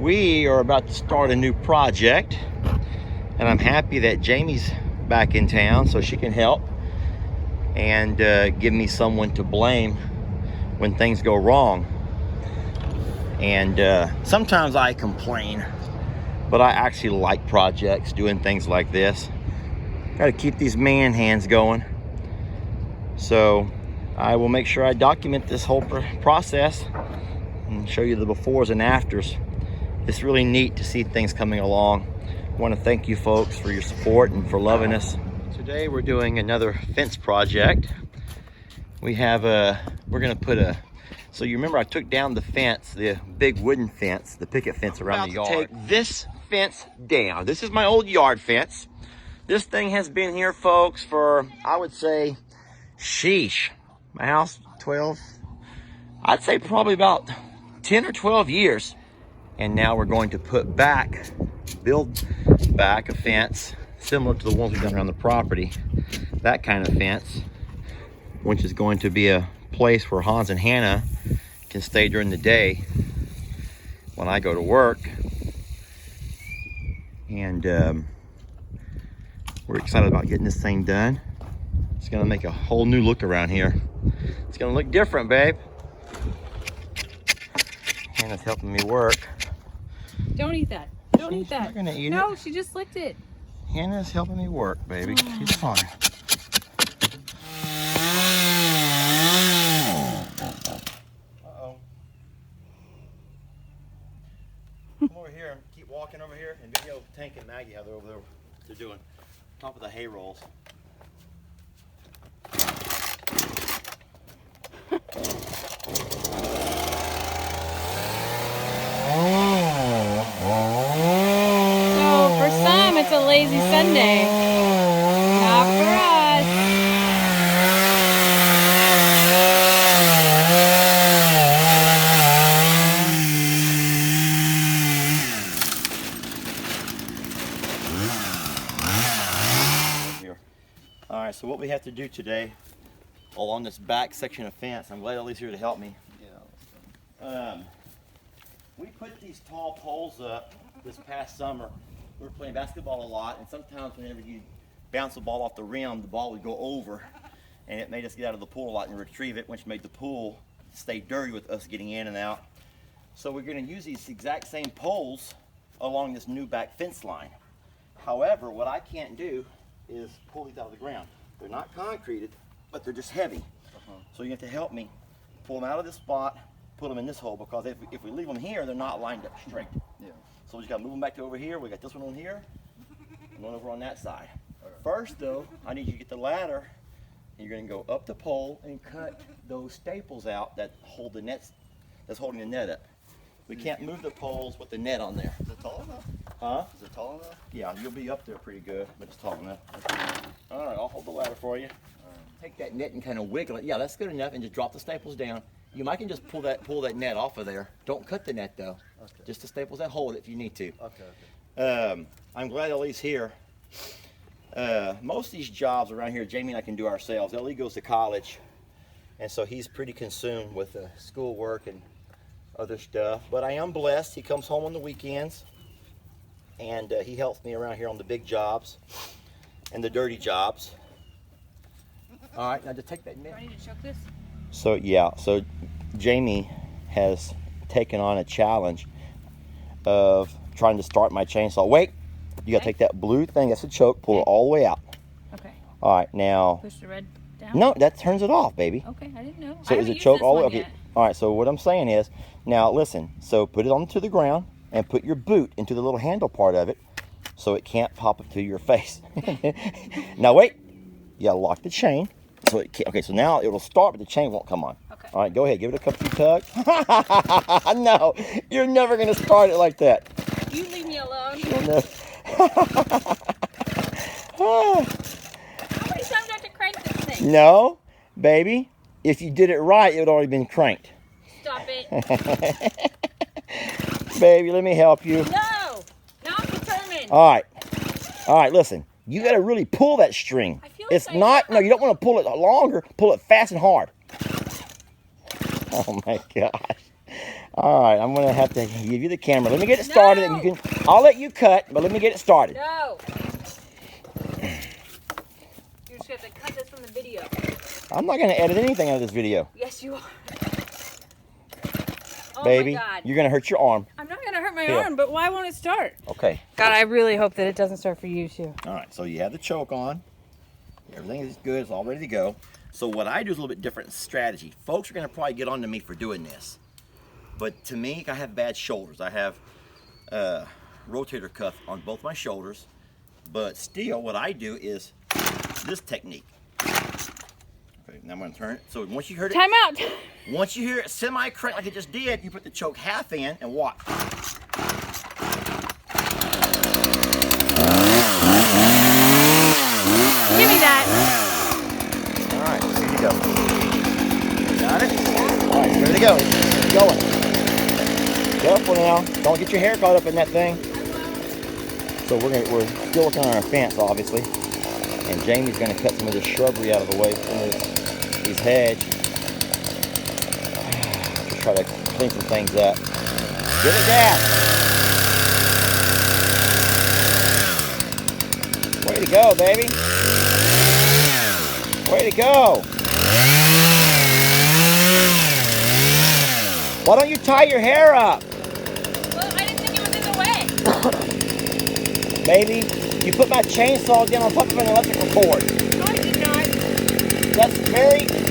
We are about to start a new project, and I'm happy that Jamie's back in town so she can help and give me someone to blame when things go wrong. And sometimes I complain, but I actually like projects, doing things like this. Got to keep these man hands going. So I will make sure I document this whole process and show you the befores and afters. It's really neat to see things coming along. I want to thank you folks for your support and for loving us. Today we're doing another fence project. We have we're gonna put so you remember I took down the fence, the big wooden fence, the picket fence around the yard. Take this fence down. This is my old yard fence. This thing has been here, folks, for, I would say, sheesh, my house, 12, I'd say probably about 10 or 12 years. And now we're going to build back a fence similar to the ones we've done around the property. That kind of fence, which is going to be a place where Hans and Hannah can stay during the day when I go to work. And we're excited about getting this thing done. It's gonna make a whole new look around here. It's gonna look different, babe. Hannah's helping me work. Don't eat that. Don't eat that. You're gonna eat it. No, she just licked it. Hannah's helping me work, baby. Oh. She's fine. Uh-oh. Come over here and keep walking over here and video Tank and Maggie how they're over there. They're doing top of the hay rolls. So for some, it's a lazy Sunday. Not for us. Here. All right, so what we have to do today along this back section of fence, I'm glad Ellie's here to help me. We put these tall poles up this past summer. We were playing basketball a lot, and sometimes whenever you bounce the ball off the rim, the ball would go over, and it made us get out of the pool a lot and retrieve it, which made the pool stay dirty with us getting in and out. So we're going to use these exact same poles along this new back fence line. However, what I can't do is pull these out of the ground. They're not concreted, but they're just heavy. So you have to help me pull them out of this spot, put them in this hole, because if we leave them here, they're not lined up straight. Yeah. So we just got to move them back to over here. We got this one on here, and one over on that side. Right. First, though, I need you to get the ladder, and you're going to go up the pole and cut those staples out that hold the nets, that's holding the net up. We can't move the poles with the net on there. Is it tall enough? Huh? Is it tall enough? Yeah, you'll be up there pretty good, but it's tall enough. All right, I'll hold the ladder for you. Take that net and kind of wiggle it. Yeah, that's good enough, and just drop the staples down. You might can just pull that net off of there. Don't cut the net though. Okay. Just the staples that hold it if you need to. Okay. I'm glad Ellie's here. Most of these jobs around here, Jamie and I can do ourselves. Ellie goes to college, and so he's pretty consumed with school work and other stuff. But I am blessed. He comes home on the weekends, and he helps me around here on the big jobs and the dirty jobs. All right, now just take that net. Do I need to choke this? So yeah, so Jamie has taken on a challenge of trying to start my chainsaw. Wait, you gotta take that blue thing, that's a choke, pull it all the way out. Okay. All right, now. Push the red down? No, that turns it off, baby. Okay, I didn't know. So is it choke all the way? Okay. All right, so what I'm saying is, now listen, so put it onto the ground and put your boot into the little handle part of it so it can't pop up to your face. Now wait, you gotta lock the chain. So it can't, okay, so now it will start, but the chain won't come on. Okay. All right, go ahead, give it a couple of tugs. No, you're never gonna start it like that. You leave me alone. No. How many times do I have to crank this thing? No, baby, if you did it right, it would already been cranked. Stop it. Baby, let me help you. No, now I'm determined. All right, listen. You got to really pull that string. I feel like it's not, no, you don't want to pull it longer. Pull it fast and hard. Oh my gosh. All right, I'm gonna have to give you the camera. Let me get it started, and you can. I'll let you cut, but let me get it started. No. You're just gonna have to cut this from the video. I'm not gonna edit anything out of this video. Yes, you are. Oh Baby, my God. you're gonna hurt your arm. I'm not gonna hurt my arm, but why won't it start? Okay. God, I really hope that it doesn't start for you too. All right, so you have the choke on. Everything is good, it's all ready to go. So what I do is a little bit different strategy. Folks are gonna probably get on to me for doing this. But to me, I have bad shoulders. I have rotator cuff on both my shoulders. But still, what I do is this technique. Okay, now I'm gonna turn it. So once you heard it, Time out. once you hear it semi-crank like it just did, you put the choke half in and watch. Give me that. All right, here you go. Got it? All right, ready to go. Keep going. Careful now. Don't get your hair caught up in that thing. So we're still working on our fence, obviously. And Jamie's gonna cut some of this shrubbery out of the way, some of these hedge. Just try to clean some things up. Give it gas. Way to go, baby. Way to go. Why don't you tie your hair up? Well, I didn't think it was in the way. Baby, you put my chainsaw down on top of an electrical cord. No, I did not.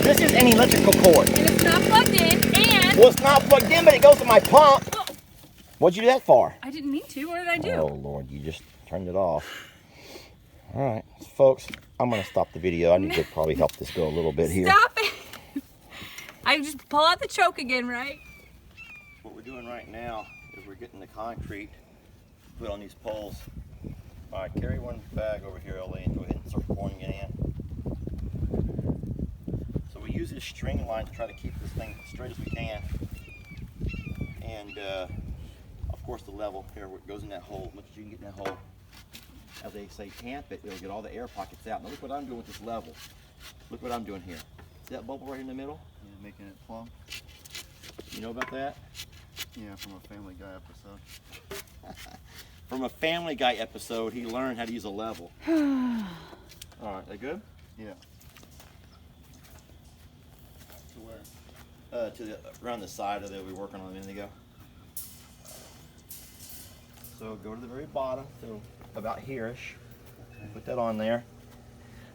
This is an electrical cord. And it's not plugged in, and... Well, it's not plugged in, but it goes to my pump. Well, What'd you do that for? I didn't mean to. What did I do? Oh, Lord, you just turned it off. All right, folks, I'm going to stop the video. I need to probably help this go a little bit here. Stop it. I just pull out the choke again, right? What we're doing right now is we're getting the concrete put on these poles. All right, carry one bag over here, Elaine. Go ahead and start pouring it in. So we use this string line to try to keep this thing as straight as we can. And of course the level here where it goes in that hole, as much as you can get in that hole. As they say, tamp it, it'll get all the air pockets out. Now look what I'm doing with this level. Look what I'm doing here. See that bubble right in the middle? Yeah, making it plumb. You know about that? Yeah, from a Family Guy episode. From a Family Guy episode, he learned how to use a level. All right, that good? Yeah. To where? Around the side of that we were working on a minute ago. So go to the very bottom, so about here-ish. Put that on there.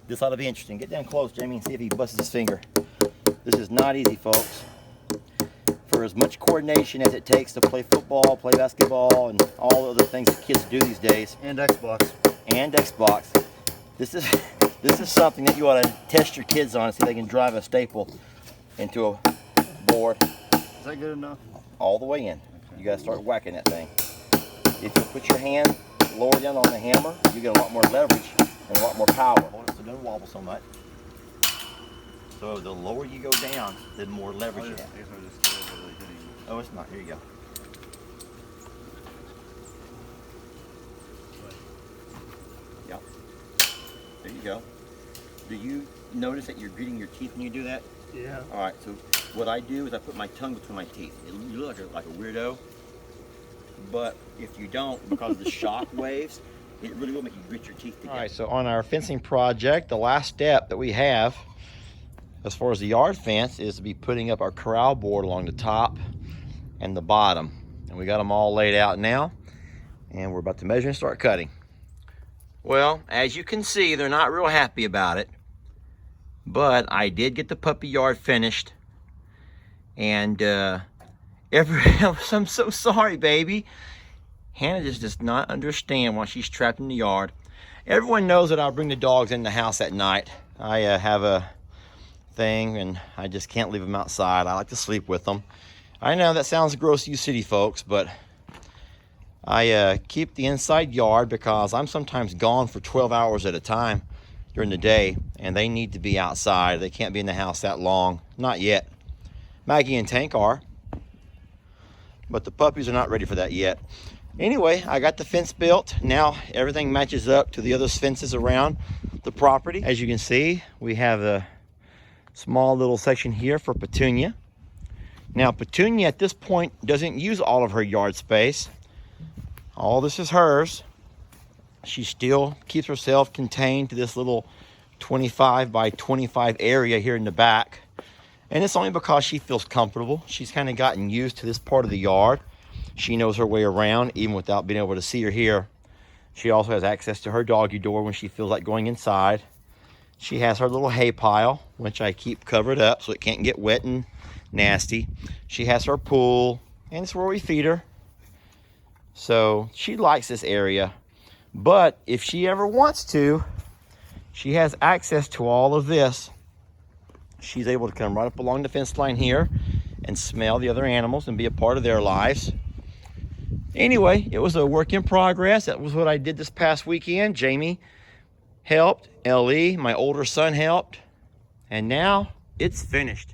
This ought to be interesting. Get down close, Jamie, and see if he busts his finger. This is not easy, folks. For as much coordination as it takes to play football, play basketball, and all the other things that kids do these days. And Xbox. And Xbox. This is something that you ought to test your kids on and see if they can drive a staple into a board. Is that good enough? All the way in. You got to start whacking that thing. If you put your hand lower down on the hammer, you get a lot more leverage and a lot more power. Hold it so it doesn't wobble so much. So the lower you go down, the more leverage you have. Oh, it's not. Here you go. Yep. There you go. Do you notice that you're gritting your teeth when you do that? Yeah. All right. So what I do is I put my tongue between my teeth. You look like a weirdo, but if you don't, because of the shock waves, it really will make you grit your teeth together. All right. So on our fencing project, the last step that we have, as far as the yard fence, is to be putting up our corral board along the top and the bottom. And we got them all laid out now, and we're about to measure and start cutting. Well, as you can see, they're not real happy about it, but I did get the puppy yard finished, and I'm so sorry, baby. Hannah just does not understand why she's trapped in the yard. Everyone knows that I'll bring the dogs in the house at night. I have a thing, and I just can't leave them outside. I like to sleep with them. I know that sounds gross to you city folks, but I keep the inside yard because I'm sometimes gone for 12 hours at a time during the day, and they need to be outside. They can't be in the house that long. Not yet. Maggie and Tank are, but the puppies are not ready for that yet. Anyway, I got the fence built. Now everything matches up to the other fences around the property. As you can see, we have a small little section here for Petunia. Now, Petunia at this point doesn't use all of her yard space. All this is hers. She still keeps herself contained to this little 25 by 25 area here in the back. And it's only because she feels comfortable. She's kind of gotten used to this part of the yard. She knows her way around even without being able to see or hear. She also has access to her doggy door when she feels like going inside. She has her little hay pile, which I keep covered up so it can't get wet and nasty. She has her pool, and it's where we feed her. So she likes this area. But if she ever wants to, she has access to all of this. She's able to come right up along the fence line here and smell the other animals and be a part of their lives. Anyway, it was a work in progress. That was what I did this past weekend. Jamie helped, Ellie, my older son, helped, and now it's finished.